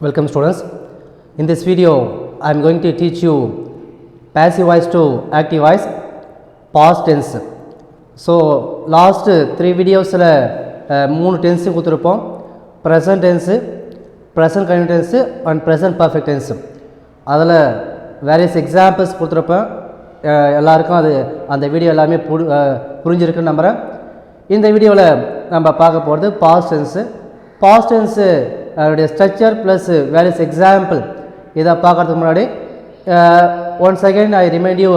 Welcome students. In this video I am going to teach you passive voice to active voice past tense. So last 3 videos la 3 tense kuthirupom, present tense, present continuous tense and present perfect tense. adala various examples kuthirupom, எல்லாருக்கும் அது அந்த video எல்லாமே புரிஞ்சிருக்குன்னு நம்புகிறேன். இந்த வீடியோவில் நம்ம பார்க்க போகிறது பாஸ்ட் டென்ஸு. பாஸ்ட் டென்ஸு அதோடைய ஸ்ட்ரக்சர் ப்ளஸ் வேரியஸ் எக்ஸாம்பிள் இதை பார்க்குறதுக்கு முன்னாடி once again I remind you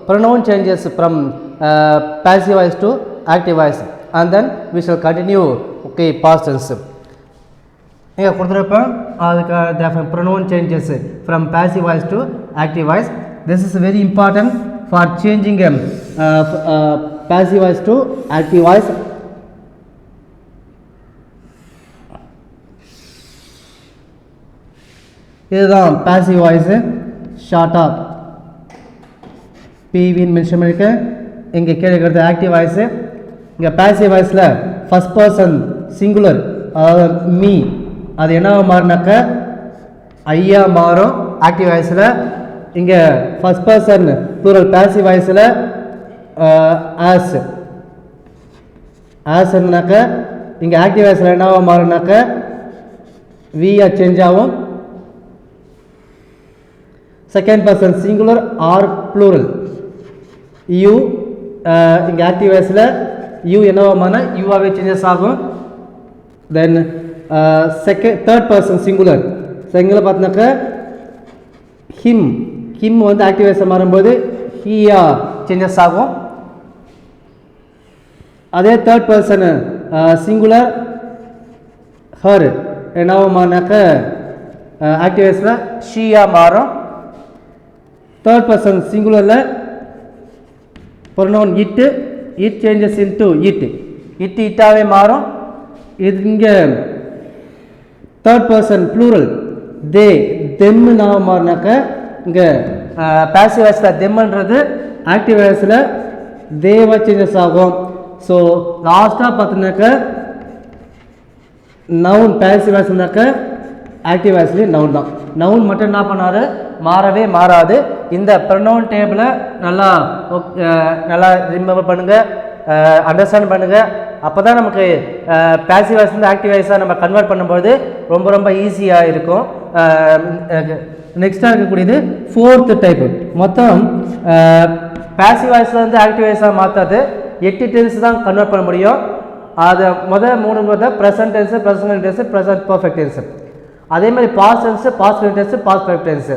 pronoun changes from passive voice to active voice and then we shall continue past tense. இங்கே கொடுத்துருப்பேன் அதுக்கு pronoun changes from passive voice to active voice. This is very important for changing passive voice to active voice. இதுதான் passive voice, ஷார்ட்டாக பிவின்னு mention பண்ணியிருக்கேன். இங்கே கீழே இருக்கிறது active voice. இங்கே passive வாய்ஸில் ஃபஸ்ட் பர்சன் சிங்குலர், அதாவது மீ, அது என்னவா மாறினாக்க ஐயா மாறும். ஆக்டிவ் வாய்ஸில் இங்கே ஃபஸ்ட் பர்சன் ப்ளூரல் passive வாய்ஸில் ஆஸ்னாக்க இங்கே ஆக்டிவ் வாய்ஸில் என்னவா மாறுனாக்க வியா சேஞ்ச் ஆகும். Second person singular or plural you, இங்கே ஆக்டிவ் வாய்ஸில் யூ என்னவாமான யூவாகவே சேஞ்சஸ் ஆகும். தென் தேர்ட் பர்சன் சிங்குலர் பார்த்தீங்கன்னாக்க ஹிம் வந்து ஆக்டிவ் வாய்ஸில் மாறும்போது ஹீயா சேஞ்சஸ் ஆகும். அதே தேர்ட் பர்சன் சிங்குலர் ஹர் என்னவாமானாக்க ஆக்டிவ் வாய்ஸில் ஷீயா மாறும். தேர்ட் பர்சன் சிங்குலரில் ப்ரொனவுன் இட் சேஞ்சஸ் இன்டு இட்டாகவே மாறும். இது இங்கே தேர்ட் பர்சன் ப்ளூரல் தெம்மு நான் மாறினாக்க இங்கே passive வாய்ஸில் தெம்முன்றது ஆக்டிவ் வாய்ஸில் தேவா சேஞ்சஸ் ஆகும். ஸோ லாஸ்ட்டாக பார்த்தீங்கன்னாக்க நவுன் passive வாய்ஸ்னாக்க ஆக்டிவ் வாய்ஸ்லேயும் நவுன் தான். நவுன் மட்டும் என்ன பண்ணாரு, மாறவே மாறாது. இந்த ப்ரொனவுன் டேபிளை நல்லா ரிமெம்பர் பண்ணுங்கள், அண்டர்ஸ்டாண்ட் பண்ணுங்கள். அப்போ தான் நமக்கு passive வாய்ஸ்லேருந்து ஆக்டிவ் வாய்ஸாக நம்ம கன்வெர்ட் பண்ணும்போது ரொம்ப ரொம்ப ஈஸியாக இருக்கும். நெக்ஸ்ட்டாக இருக்கக்கூடியது ஃபோர்த்து டைப்பு. மொத்தம் passive வாய்ஸ்லேருந்து ஆக்டிவ் வாய்ஸாக மாற்றாது 8 டென்ஸ் தான் கன்வெர்ட் பண்ண முடியும். அது மூணு present tense, present tense, present perfect tense. அதே மாதிரி past tense, past tense, past perfect tense.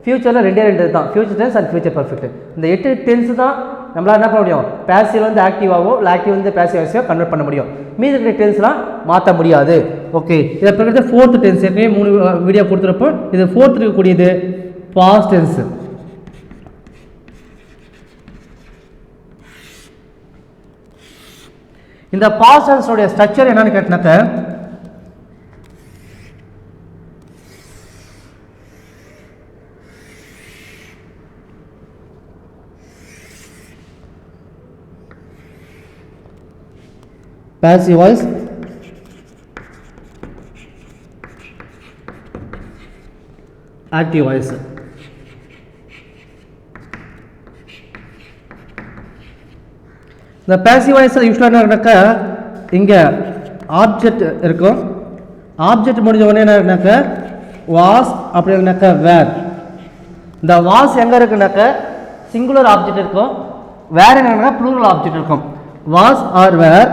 ஃபியூச்சரில் ரெண்டு தான், future tense and future perfect. இந்த 8 டென்ஸு தான் நம்மளால் என்ன பண்ண முடியும், பேசிவ் வந்து ஆக்டிவாகவோ இல்லை ஆக்டிவ் வந்து பேசிவ் வாய்ஸோ கன்வெர்ட் பண்ண முடியும். மீதி இருக்கிற டென்ஸ்லாம் மாற்ற முடியாது. ஓகே, இதை பிறகு ஃபோர்த்து டென்ஸ் ஏற்கனவே 3 வீடியோ கொடுத்துருப்போம். இது ஃபோர்த்து இருக்கக்கூடியது பாஸ்ட் டென்ஸு. இந்த பாஸ்ட் டென்ஸோடைய ஸ்ட்ரக்சர் என்னன்னு கேட்டினாக்க passive voice, active voice. இந்த passive voice யூஸ்வலாக என்ன இருந்தாக்க இங்கே ஆப்ஜெக்ட் இருக்கும். ஆப்ஜெக்ட் முடிஞ்ச உடனே என்ன இருந்தாக்க வாஸ், அப்படி இருந்தாக்க வேர். இந்த வாஸ் எங்கே இருக்குனாக்க சிங்குலர் ஆப்ஜெக்ட் இருக்கும், வேர் என்னன்னா ப்ளூரல் ஆப்ஜெக்ட் இருக்கும். Was are were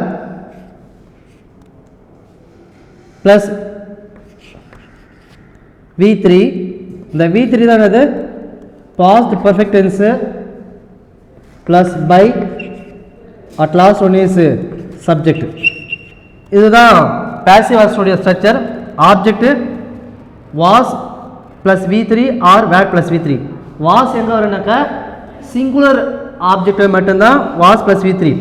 plus V3. இந்த V3 தான் அது past perfect tense plus by at last one is subject. இதுதான் passive voice structure. Object was plus V3 are were plus V3. Was எங்கே வரும்னாக்கா singular object மட்டும்தான் was plus V3.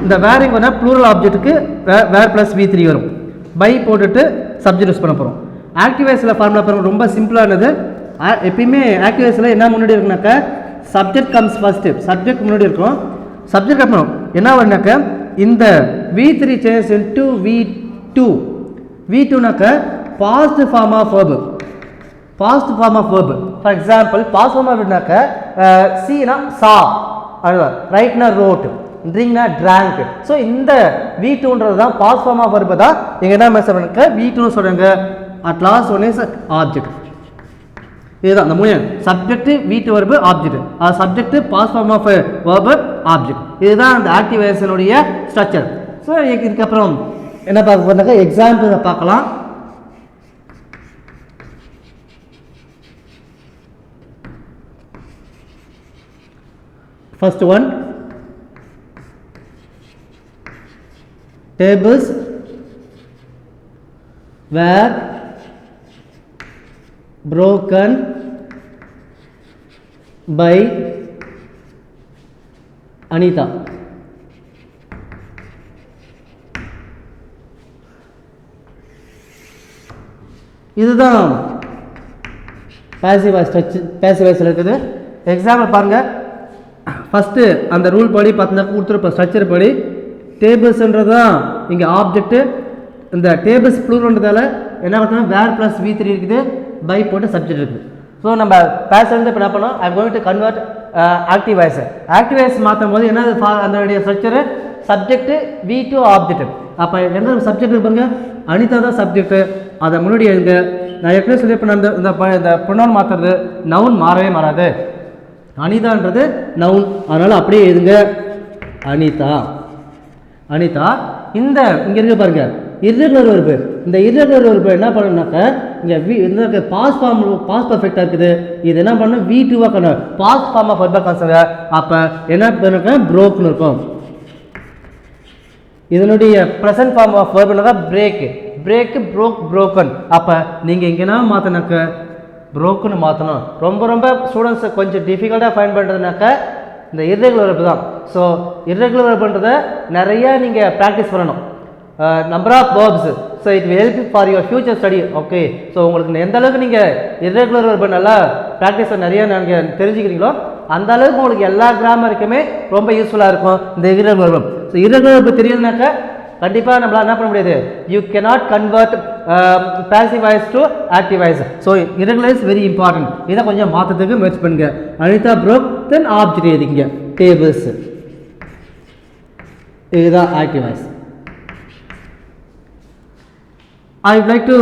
இந்த wearing வந்தால் plural ஆப்ஜெக்ட்டுக்கு வேர் plus V3 வரும். By போட்டுட்டு subject use பண்ண போகிறோம். ஆக்டிவ் வாய்ஸில் ஃபார்முலா பாருங்கள், ரொம்ப சிம்பிளானது. எப்பயுமே ஆக்டிவ் வாய்ஸில் என்ன முன்னாடி இருக்குனாக்கா சப்ஜெக்ட் கம்ஸ் ஃபஸ்ட்டு, சப்ஜெக்ட் முன்னாடி இருக்கும். சப்ஜெக்ட் அப்புறம் என்ன வரும்னாக்க இந்த V3 changes into V2. V2 நாக்க past form of verb. Past form of verb. For example past form அப்படின்னாக்க சீனா சா, ரைட்னா ரோட், ட்ரிங்க்னா ட்ராங்க். ஸோ இந்த V2ன்றது தான் பாஸ்ட் ஃபார்ம் ஆஃப் verb தான் இங்கே என்ன மென்ஷன் பண்ணுங்க V2ன்னு சொல்கிறாங்க. At last one is object. இதுதான் அந்த மூணு சப்ஜெக்ட் V2 verb ஆப்ஜெக்ட், அது subject past form of verb object. இதுதான் அந்த ஆக்டிவ் வாய்ஸினுடைய ஸ்ட்ரக்சர். ஸோ இதுக்கப்புறம் என்ன பார்க்க போனாக்கா எக்ஸாம்பிள் பார்க்கலாம். First one, tables were broken by Anita. இதுதான் பாசிவ் வாய்ஸ் ஸ்ட்ரக்சர், பாசிவ் வாய்ஸ்ல இருக்குது. எக்ஸாம்பிள் பாருங்க. ஃபஸ்ட்டு அந்த ரூல் படி பார்த்தீங்கன்னா கொடுத்துருப்ப ஸ்ட்ரக்சர் படி டேபிள்ஸ்ன்றது தான் இங்கே ஆப்ஜெக்ட்டு. இந்த டேபிள்ஸ் ப்ளூர்ன்றதால என்ன பார்த்தோம்னா வேர் ப்ளஸ் V3 இருக்குது, பை போட்டு சப்ஜெக்ட் இருக்குது. ஸோ நம்ம பேசுறது இப்போ என்ன பண்ணோம், I going to convert active voice. Active voice மாற்றும் போது என்ன அதனுடைய ஸ்ட்ரக்சரு சப்ஜெக்ட் V2 ஆப்ஜெக்ட். அப்போ எந்த சப்ஜெக்ட் இருப்பாங்க, அனிதா தான் சப்ஜெக்ட். அதை முன்னாடி எழுங்க. நான் எப்படி சொல்லியிருப்பேன், இந்த ப்ரொனவுன் மாற்றுறது நவுன் மாறவே மாறாது. அனிதான்றது நவுன், அதனால் அப்படியே எழுதுங்க அனிதா. அனிதா. இந்த இங்கே இருக்க பாருங்க இர்ரெகுலர் வெர்பு. இந்த இர்ரெகுலர் வெர்பு என்ன பண்ணணும்னாக்க இங்கே இந்த பாஸ்ட் ஃபார்ம் பாஸ்ட் பர்ஃபெக்டாக இருக்குது. இது என்ன பண்ணணும் V2வாக கன்வெர்ட், பாஸ்ட் ஃபார்ம் ஆஃப் வெர்பாக கன்சிடர். அப்போ என்ன பண்ண ப்ரோக்னு இருக்கும். இதனுடைய ப்ரெசன்ட் ஃபார்ம் ஆஃப் வெர்புனாக்கா பிரேக், பிரேக் ப்ரோக் ப்ரோக்கன். அப்போ நீங்கள் இங்கே என்ன மாற்றினாக்க ப்ரோக்குன்னு மாற்றணும். ரொம்ப ரொம்ப ஸ்டூடெண்ட்ஸை கொஞ்சம் டிஃபிகல்ட்டாக ஃபைன் பண்ணுறதுனாக்க இந்த இர்ரெகுலர் வெர்பு தான். ஸோ இர்ரெகுலர் வெர்புன்றதை நிறையா நீங்கள் ப்ராக்டிஸ் பண்ணணும். Number of verbs. So it will help for your future study. Okay, so உங்களுக்கு எந்த அளவுக்கு நீங்கள் இர்ரெகுலர் வெர்பு நல்லா ப்ராக்டிஸை நிறையா நீங்கள் தெரிஞ்சுக்கிறீங்களோ அந்த அளவுக்கு உங்களுக்கு எல்லா கிராமருக்குமே ரொம்ப யூஸ்ஃபுல்லாக இருக்கும் இந்த irregular verb. So irregular verb தெரியுதுனாக்க கண்டிப்பாக நம்மளால் என்ன பண்ண முடியாது, you cannot convert passive voice to active voice. So irregular is very important. இதை கொஞ்சம் மாற்றத்துக்கு முயற்சி பண்ணுங்க. அனிதா ப்ரோக், தென் ஆப்ஜெக்ட் எழுதிங்க டேபிள்ஸ். இதுதான் active voice. I would like to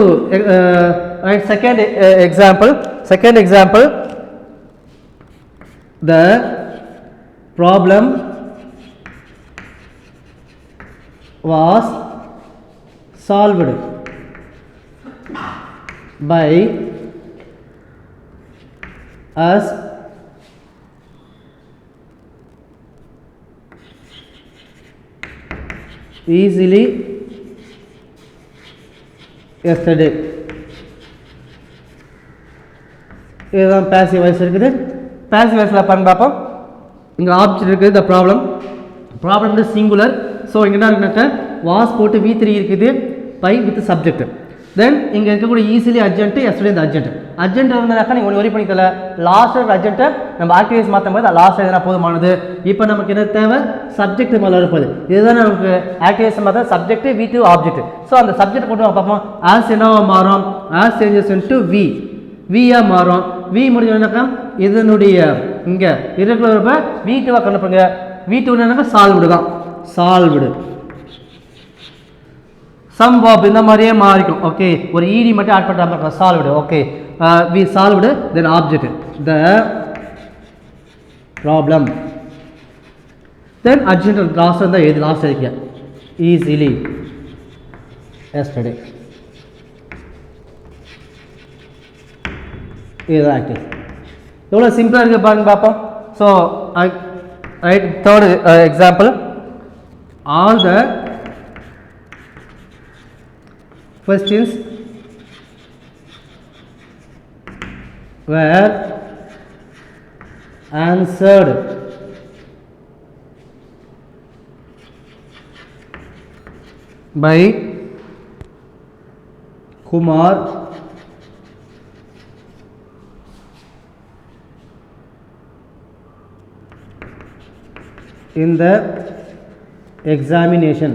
write second example. Second example, the problem was solved by us easily yesterday. இதுதான் passive voice இருக்குது. Passive வாய்ஸில் பண்ண பார்ப்போம். இங்கே ஆப்ஜெக்ட் இருக்குது, த ப்ராப்ளம். ப்ராப்ளம் வந்து சிங்குலர். ஸோ இங்கே என்ன இருக்குனாக்க வாஸ் போட்டு V3 இருக்குது, பை வித் சப்ஜெக்ட். தென் இங்கே இருக்கக்கூடிய ஈஸிலி அர்ஜென்ட், எஸ்டர்டே இந்த அர்ஜென்ட். அர்ஜென்ட் இருந்தாக்கா நீங்கள் ஒன்று ஒரி பண்ணிக்கல, லாஸ்ட் அர்ஜென்ட்டை நம்ம ஆக்டிவைஸ் மாற்றும் போது லாஸ்ட் எதுனா போதுமானது. இப்போ நமக்கு என்ன தேவை, சப்ஜெக்ட் மேலே இருப்பது. இதுதான் நமக்கு ஆக்டிவைஸ் மாற்ற சப்ஜெக்ட் V2 ஆப்ஜெக்ட். ஸோ அந்த சப்ஜெக்ட் கொண்டு பார்ப்போம். ஆஸ் என்னவா மாறும், ஆஸ் சேஞ்சஸ் இன்டு V, வியாக மாறும். V முடிஞ்சோம்னாக்கா இதனுடைய இங்கே இர்ரெகுலர் V2வாக கண்டுபிடிங்க. V2 என்னன்னாக்கா சால்வ்டு தான், சால்வ்டு. சம் verb இந்த மாதிரியே மாறிக்கும். ஓகே, ஒரு ஈடி மட்டும் ஆட் பண்ணுறாங்க, solved. Okay, we solved, then object the problem, then urgent last இருந்தால் எது லாஸ்ட் இருக்க ஈஸிலி எஸ்டர்டே. இதுதான் ஆக்டிவ். எவ்வளோ சிம்பிளாக இருக்குது பாருங்க பார்ப்போம். So right, third example, all the questions were answered by Kumar in the examination.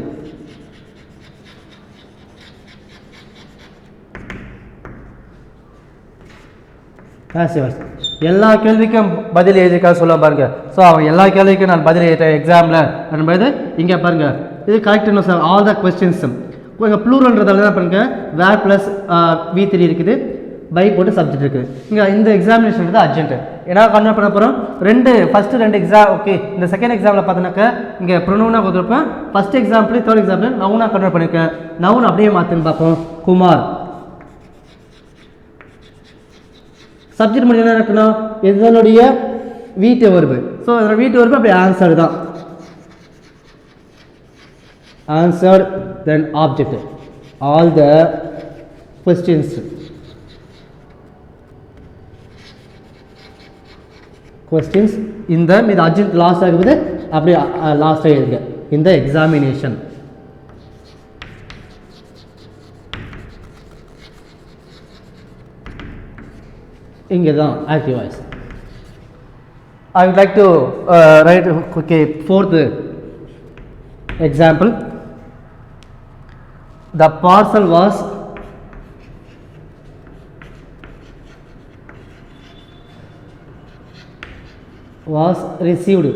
passive voice. எல்லா கேள்விக்கும் பதில் எழுதிக்கா சொல்ல பாருங்க. ஸோ அவங்க எல்லா கேள்விக்கும் நான் பதில் எழுதிட்டேன் எக்ஸாமில் என்பது இங்கே பாருங்க. இது கரெக்டுன்னு சார் ஆல் த கொஸ்டின்ஸ் கொஞ்சம் ப்ளூரல்ன்றதால தான் பாருங்க வேர் ப்ளஸ் V3 இருக்குது, பை போட்டு சப்ஜெக்ட் இருக்குது. இங்கே இந்த எக்ஸாமினேஷன் வந்து அர்ஜென்ட். ஏன்னா கன்வெர்ட் பண்ண போகிறோம் ஃபஸ்ட்டு ரெண்டு எக்ஸாம். ஓகே, இந்த செகண்ட் எக்ஸாமில் பார்த்தீங்கன்னாக்கா இங்கே ப்ரொனவுனாக கொடுத்துருப்பேன். ஃபஸ்ட் எக்ஸாம்பிள் தேர்ட் எக்ஸாம்பிள் நவுனாக கன்வெர்ட் பண்ணியிருக்கேன். நவுன் அப்படியே மாற்றுன்னு பார்ப்போம். குமார். சப்ஜெக்ட் முடிஞ்ச என்ன இருக்கணும், இதனுடைய வீட்டு வருது. ஸோ இதோட வீட்டு வருது அப்படி ஆன்சர் தான். Answer then object all the questions. Questions இந்த இது அர்ஜென்ட் லாஸ்ட் ஆகுது அப்படியே லாஸ்ட்டாக எழுதுங்க இந்த எக்ஸாமினேஷன். இங்கே தான் active voice. I would like to write okay fourth example. The parcel was received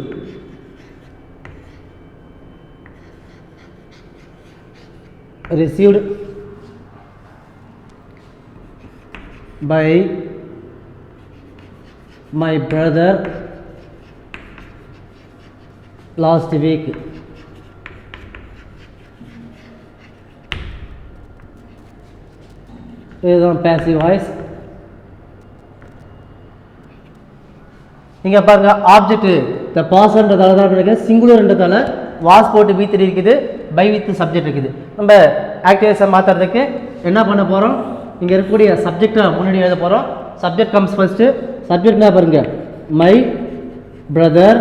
by my brother last week. இதுதான் passive voice. இங்கே பாருங்க ஆப்ஜெக்ட் இந்த பாஸ்ன்றதால தான் இருக்கு, சிங்குலர்ன்றதால வாஸ் போட்டு V3 இருக்குது, பை வித் சப்ஜெக்ட் இருக்குது. நம்ம ஆக்டிவேஷன் மாற்றுறதுக்கு என்ன பண்ண போகிறோம், இங்கே இருக்கக்கூடிய சப்ஜெக்டை முன்னாடி எழுத போகிறோம். Subject comes first. சப்ஜெக்ட்னா பாருங்க மை பிரதர்.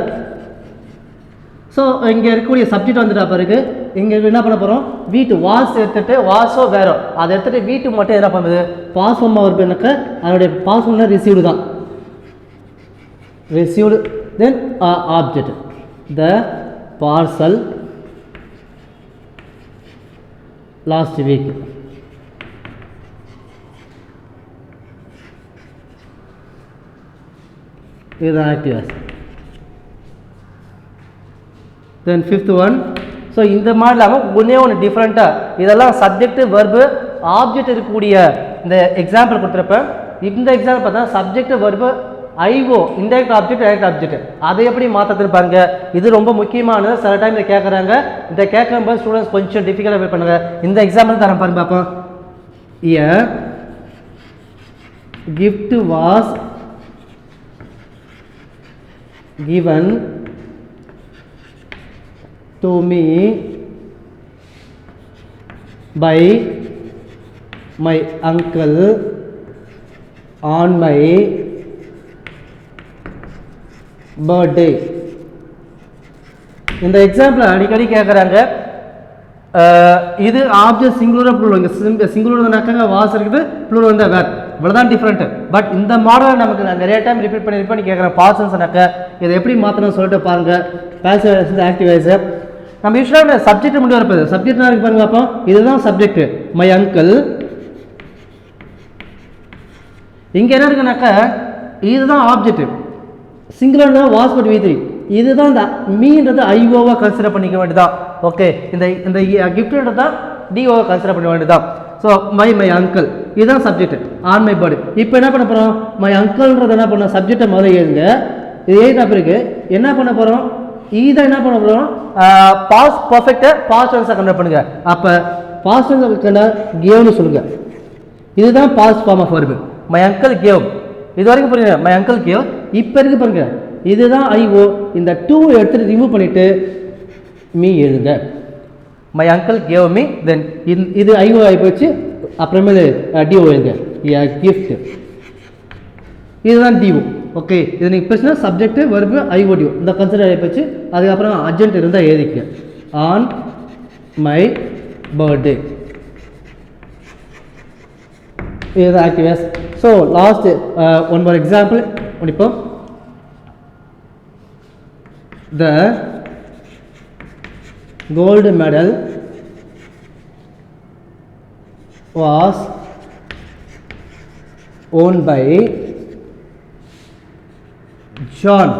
ஸோ இங்கே இருக்கக்கூடிய சப்ஜெக்ட் வந்துட்டா பிறகு இங்கே என்ன பண்ண போகிறோம், வீட்டு வாஸ் எடுத்துகிட்டு வாஸோ வேறோ அதை எடுத்துகிட்டு வீட்டு மட்டும் என்ன பண்ணுது பாஸ் ஃபார்மாக வருதுனாக்க அதனுடைய பாஸ் ஃபார்ம்னா ரிசீவ்டு தான். Received then object the parcel last week. இதுதான் active voice. Then fifth one. So இந்த மாதிரி இல்லாமல் ஒன்றே ஒன்று டிஃப்ரெண்ட்டாக இதெல்லாம் சப்ஜெக்ட் வெர்பு ஆப்ஜெக்ட் இருக்கக்கூடிய இந்த எக்ஸாம்பிள் கொடுத்துருப்பேன். இந்த எக்ஸாம்பிள் பார்த்தா subject verb IO indirect object direct object அதை எப்படி மாற்றத்துன்னு பாருங்க. இது ரொம்ப முக்கியமானது. சில டைம் இதை கேட்குறாங்க. இந்த கேட்கும்போது ஸ்டூடெண்ட்ஸ் கொஞ்சம் டிஃபிகல்ட்டாக ஃபீல் பண்ணுங்க. இந்த எக்ஸாம்பிள் தரேன் பாருங்க பார்ப்போம். A gift was given to me by my uncle on my birthday. இந்த எக்ஸாம்பிள் அடிக்கடி கேட்குறாங்க. இது ஆப்ஜெக்ட் சிங்குலர் ப்ளூரல். சிங்குலர்னாக்காங்க வாஸ் இருக்குது, ப்ளூரல் வந்து வேர். இவ்வளோதான் டிஃப்ரெண்ட். பட் இந்த மாடலை நமக்கு நான் நிறைய டைம் ரிப்பீட் பண்ணி கேட்குறேன். பாசன்ஸ்னாக்க இதை எப்படி மாற்றணும்னு சொல்லிட்டு பாருங்கள். Passive voice active voice. நம்ம யூஸ்வலாக சப்ஜெக்ட் முடிவு இருப்பது சப்ஜெக்ட்னா இருக்கு பாருங்க பார்ப்போம். இதுதான் சப்ஜெக்ட் மை அங்கிள். இங்கே என்ன இருக்குனாக்கா இதுதான் ஆப்ஜெக்ட். சிங்குலர்னா was but V3. இதுதான் இந்த மீன்றது ஐஓவா கன்சிடர் பண்ணிக்க வேண்டியதான். ஓகே, இந்த கிஃப்ட்ன்றது தான் டிஓவை கன்சிடர் பண்ண வேண்டியதான். ஸோ மை அங்கிள் இதுதான் சப்ஜெக்ட் ஆன் மை பர்த்டே. இப்போ என்ன பண்ண போகிறோம், மை அங்கிள்ன்றது என்ன பண்ண சப்ஜெக்டை முதல்ல எழுதுங்க. இது எழுதின பிறகு என்ன பண்ண போகிறோம், இதை என்ன பண்ண போகிறோம் பாஸ்ட் பர்ஃபெக்டை பாஸ்ட் டென்ஸாக கன்வெர்ட் பண்ணுங்க. அப்போ பாஸ்ட் டென்ஸ் கேவ்னு சொல்லுங்க. இதுதான் past form of verb. My uncle gave. இது வரைக்கும் புரியுங்க. My uncle gave. இப்போ இருக்கு பாருங்க இதுதான் ஐஓ. இந்த டூ எடுத்துட்டு ரிமூவ் பண்ணிட்டு மீ எழுதுங்க. My uncle gave me. Then இது ஐஓ ஆகி போச்சு. அப்புறமேலு டிஓ எழுதுங்க. கிஃப்ட். இதுதான் டிஓ. ஓகே, இது நீங்கள் பிரச்சனை சப்ஜெக்ட் வெர்பு ஐஓ டிஓ இந்த கன்சிடர் ஆகி போச்சு. அதுக்கப்புறம் அர்ஜென்ட் இருந்தால் எழுதிக்க ஆன் மை பர்த்டே. இதுதான் active voice. So last one more example முடிப்போம். The gold medal was owned by John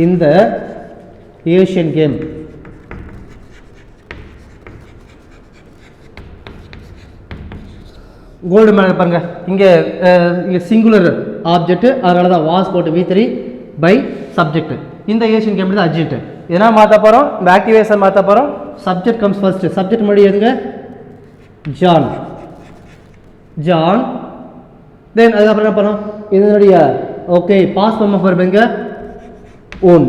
in the Asian game. Gold medal பாருங்க இங்கே சிங்குலர் ஆப்ஜெக்ட், அதனால தான் வாஸ் போட்டு V3 பை சப்ஜெக்ட். இந்த ஏஷியன் கேம் தான் அர்ஜென்ட். எதனா மாற்ற போகிறோம், இந்த ஆக்டிவேஷன் மாற்ற போகிறோம். Subject comes first. சப்ஜெக்ட் முன்னாடி எதுங்க? ஜான். ஜான். தென் அதுக்கப்புறம் என்ன பண்ணோம்? இதனுடைய okay past form of verb எங்க? ஓன்.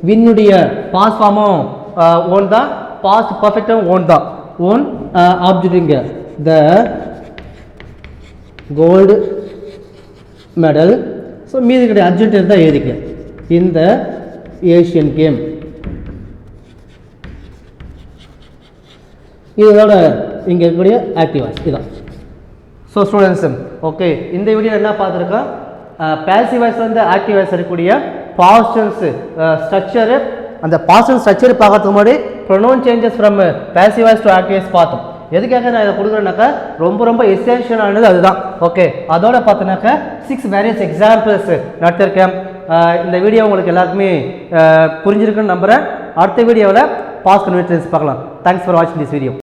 வின்னுடைய பாஸ் ஃபார்மும் ஓன் தான், பாஸ்ட் பர்ஃபெக்டும் ஓன் தான். ஓன் ஆப்ஜெக்ட் இங்க த கோல்டு மெடல். ஸோ மீதி கிடையாது, அர்ஜென்ட் இருந்தால் எழுதிக்க. இந்த ஏஷியன் கேம் இதோட இங்கே இருக்கக்கூடிய ஆக்டிவ் வாய்ஸ் இதுதான். ஸோ ஸ்டூடெண்ட்ஸ் ஓகே, இந்த வீடியோ என்ன பார்த்துருக்கோம்? பேசிவ் வாய்ஸ் வந்து ஆக்டிவ் வாய்ஸ் இருக்கக்கூடிய பாஸ்ட் டென்ஸ் ஸ்ட்ரக்சரு. அந்த பாஸ்ட் டென்ஸ் ஸ்ட்ரக்சர் பார்க்கறதுக்கு முன்னாடி pronoun changes from passive voice to active voice பார்த்தோம். எதுக்காக நான் இதை கொடுக்குறேன்னாக்கா ரொம்ப எசென்ஷியலானது அதுதான். ஓகே, அதோட பார்த்தோன்னாக்கா 6 வேரியஸ் எக்ஸாம்பிள்ஸ் நடத்திருக்கேன். இந்த வீடியோ உங்களுக்கு எல்லாருக்குமே புரிஞ்சிருக்குன்னு நம்புகிறேன். அடுத்த வீடியோவில் பாஸ்ட் கன்வெர்ஷன்ஸ் பார்க்கலாம். தேங்க்ஸ் ஃபார் வாட்சிங் திஸ் வீடியோ.